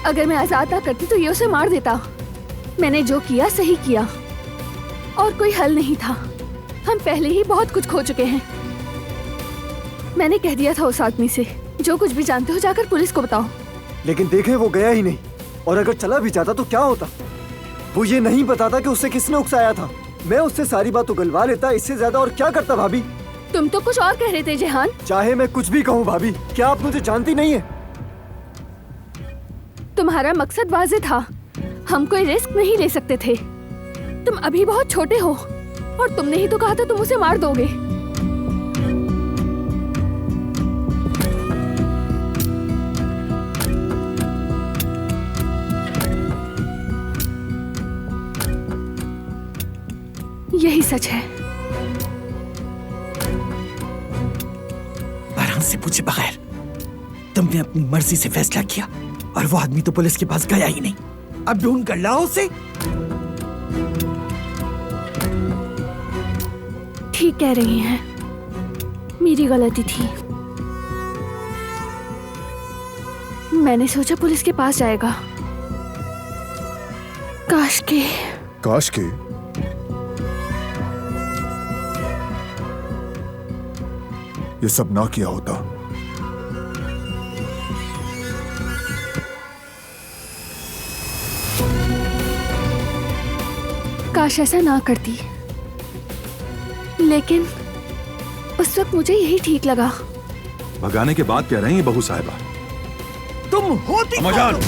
अगर मैं आजाद ना करती तो ये उसे मार देता। मैंने जो किया सही किया और कोई हल नहीं था। हम पहले ही बहुत कुछ खो चुके हैं। मैंने कह दिया था उस आदमी से, जो कुछ भी जानते हो जाकर पुलिस को बताओ। लेकिन देखे वो गया ही नहीं, और अगर चला भी जाता तो क्या होता? वो ये नहीं बताता कि उसे किसने उकसाया था। मैं उससे सारी बात उगलवा लेता, इससे ज्यादा और क्या करता भाभी? तुम तो कुछ और कह रहे थे जेहान। चाहे मैं कुछ भी कहूँ भाभी, क्या आप मुझे जानती नहीं है? तुम्हारा मकसद वाज़ेह था, हम कोई रिस्क नहीं ले सकते थे। तुम अभी बहुत छोटे हो और तुमने ही तो कहा था तुम उसे मार दोगे। यही सच है। बहरान से पूछे बगैर तुमने अपनी मर्जी से फैसला किया, और वो आदमी तो पुलिस के पास गया ही नहीं। अब ढूंढ कर लाओ उसे। ठीक कह रही हैं, मेरी गलती थी। मैंने सोचा पुलिस के पास जाएगा। काश के ये सब ना किया होता। काश ऐसा ना करती, लेकिन उस वक्त मुझे यही ठीक लगा। भगाने के बाद कह रहे हैं ये बहू साहिबा। तुम होती अम्मा जान।